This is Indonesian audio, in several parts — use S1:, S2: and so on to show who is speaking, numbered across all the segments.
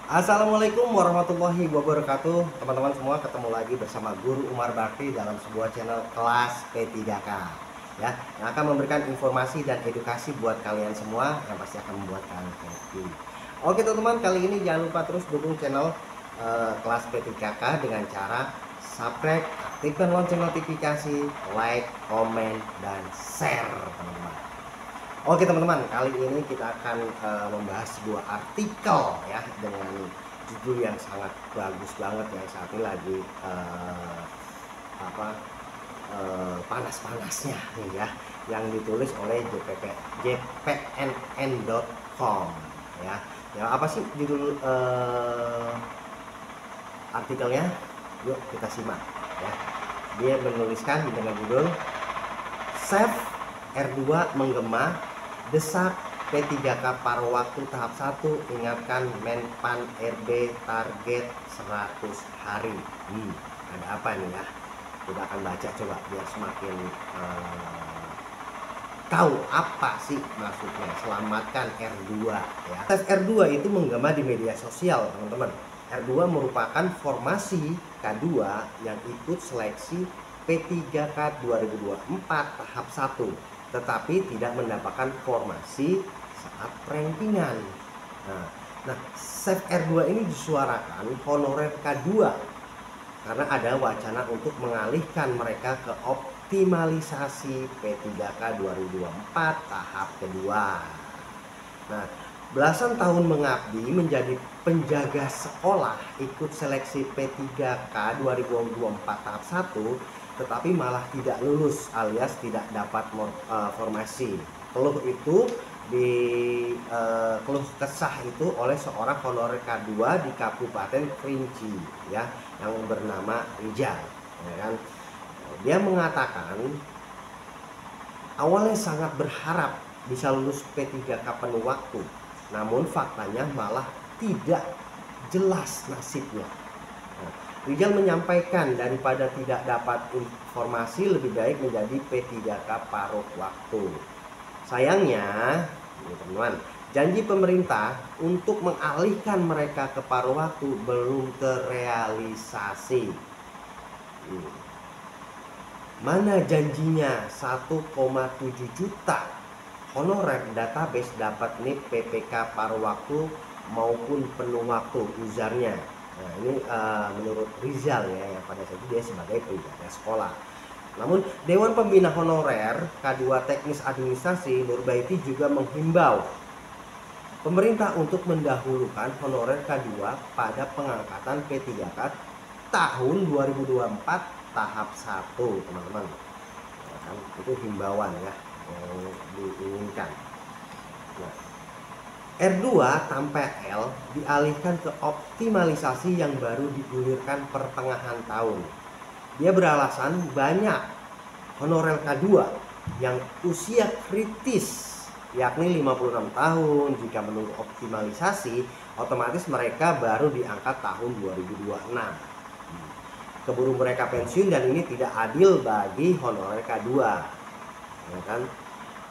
S1: Assalamualaikum warahmatullahi wabarakatuh. Teman-teman semua, ketemu lagi bersama Guru Umar Bakti dalam sebuah channel kelas P3K ya, yang akan memberikan informasi dan edukasi buat kalian semua yang pasti akan membuat kalian happy. Oke teman-teman, kali ini jangan lupa terus dukung channel kelas P3K dengan cara subscribe, aktifkan lonceng notifikasi, like, komen, dan share teman-teman. Oke teman-teman, kali ini kita akan membahas sebuah artikel ya dengan judul yang sangat bagus banget yang saat ini lagi panas-panasnya nih ya, yang ditulis oleh jpnn.com ya. Ya, apa sih judul artikelnya? Yuk kita simak ya. Dia menuliskan dengan judul Save R2 menggema, desak P3K paruh waktu tahap 1, ingatkan Menpan RB target 100 hari. Ada apa nih ya? Kita akan baca coba biar semakin tahu apa sih maksudnya selamatkan R2 ya. Tes R2 itu menggema di media sosial teman-teman. R2 merupakan formasi K2 yang ikut seleksi P3K 2024 tahap 1, tetapi tidak mendapatkan formasi saat rankingan. Nah, Save R2 ini disuarakan honorer K2 karena ada wacana untuk mengalihkan mereka ke optimalisasi P3K 2024 tahap kedua. Nah, belasan tahun mengabdi menjadi penjaga sekolah ikut seleksi P3K 2024 tahap 1, tetapi malah tidak lulus alias tidak dapat formasi. Keluh itu keluh kesah itu oleh seorang honorer K2 di Kabupaten Kerinci ya, yang bernama Rijal ya kan. Dia mengatakan awalnya sangat berharap bisa lulus P3K penuh waktu, namun faktanya malah tidak jelas nasibnya. Rijal menyampaikan daripada tidak dapat informasi lebih baik menjadi P3K paruh waktu. Sayangnya, teman-teman, janji pemerintah untuk mengalihkan mereka ke paruh waktu belum terrealisasi. Mana janjinya 1,7 juta honorer database dapat NIP PPK paruh waktu maupun penuh waktu ujarnya. Nah, ini menurut Rizal ya, yang pada saat itu dia sebagai penjaga sekolah. Namun Dewan Pembina Honorer K2 Teknis Administrasi Nurbaiti juga menghimbau pemerintah untuk mendahulukan honorer K2 pada pengangkatan P3K tahun 2024 tahap 1 teman-teman ya kan? Itu himbauan ya yang diinginkan. Nah, R2 tanpa L dialihkan ke optimalisasi yang baru digulirkan pertengahan tahun. Dia beralasan banyak honorer K2 yang usia kritis yakni 56 tahun. Jika menunggu optimalisasi, otomatis mereka baru diangkat tahun 2026. Keburu mereka pensiun dan ini tidak adil bagi honorer K2 ya kan?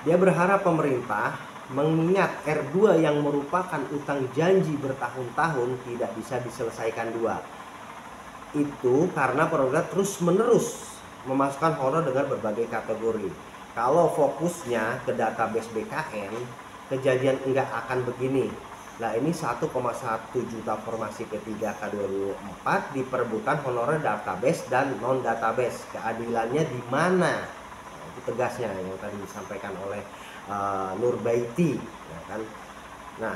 S1: Dia berharap pemerintah mengingat R2 yang merupakan utang janji bertahun-tahun tidak bisa diselesaikan dua. Itu karena program terus menerus memasukkan honor dengan berbagai kategori. Kalau fokusnya ke database BKN, kejadian enggak akan begini. Nah, ini 1,1 juta formasi P3K 2024 diperebutkan honorer database dan non database. Keadilannya di mana? Nah, itu tegasnya yang tadi disampaikan oleh Nurbaiti ya kan. Nah,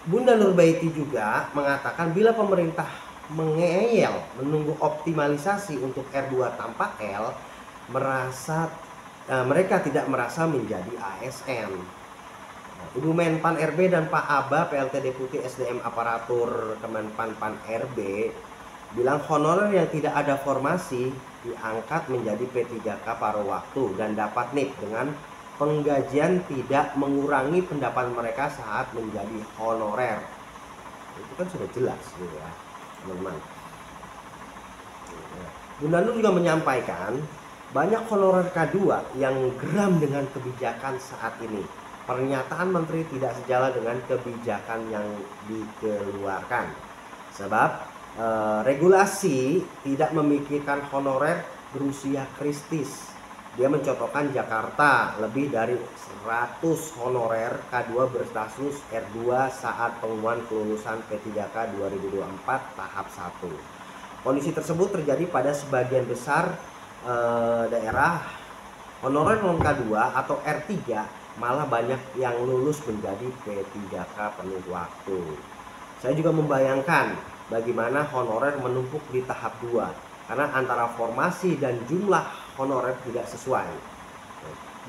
S1: Bunda Nurbaiti juga mengatakan bila pemerintah mengeyel menunggu optimalisasi untuk R2 tanpa L, mereka tidak merasa menjadi ASN. Ibu Menpan RB dan Pak Aba PLT Deputi SDM Aparatur Kemenpan Pan RB bilang honorer yang tidak ada formasi diangkat menjadi P3K paruh waktu dan dapat NIP dengan penggajian tidak mengurangi pendapatan mereka saat menjadi honorer. Itu kan sudah jelas gitu ya teman-teman. Bunda Nur juga menyampaikan banyak honorer K2 yang geram dengan kebijakan saat ini. Pernyataan menteri tidak sejalan dengan kebijakan yang dikeluarkan. Sebab regulasi tidak memikirkan honorer berusia kritis. Dia mencontohkan Jakarta lebih dari 100 honorer K2 berstatus R2 saat pengumuman kelulusan P3K 2024 tahap 1. Kondisi tersebut terjadi pada sebagian besar daerah. Honorer non K2 atau R3 malah banyak yang lulus menjadi P3K penuh waktu. Saya juga membayangkan bagaimana honorer menumpuk di tahap 2 karena antara formasi dan jumlah honorer tidak sesuai.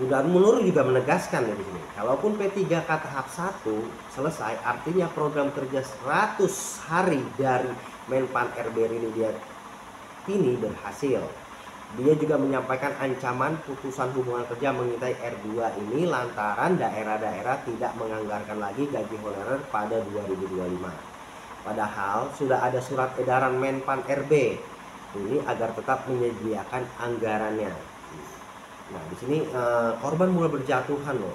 S1: Bunda Munur juga menegaskan di sini, kalaupun P3K tahap 1 selesai, artinya program kerja 100 hari dari Menpan RB ini berhasil. Dia juga menyampaikan ancaman putusan hubungan kerja mengintai R2 ini lantaran daerah-daerah tidak menganggarkan lagi gaji honorer pada 2025. Padahal sudah ada surat edaran Menpan RB ini agar tetap menyediakan anggarannya. Nah, di sini korban mulai berjatuhan loh.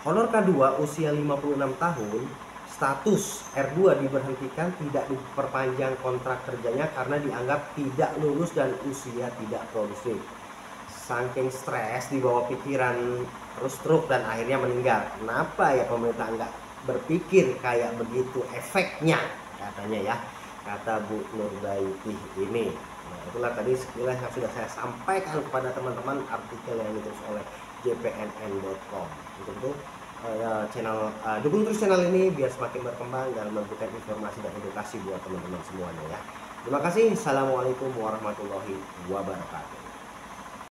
S1: Honor K2 usia 56 tahun, status R2 diberhentikan, tidak diperpanjang kontrak kerjanya karena dianggap tidak lulus dan usia tidak produktif. Saking stres dibawa pikiran terus stroke dan akhirnya meninggal. Kenapa ya pemerintah nggak berpikir kayak begitu efeknya, katanya ya, kata Bu Nurbaiti ini. Nah, itulah tadi sekilas yang sudah saya sampaikan kepada teman-teman, artikel yang ditulis oleh jpnn.com. Untuk itu dukung terus channel ini biar semakin berkembang dan memberikan informasi dan edukasi buat teman-teman semuanya ya. Terima kasih. Assalamualaikum warahmatullahi wabarakatuh.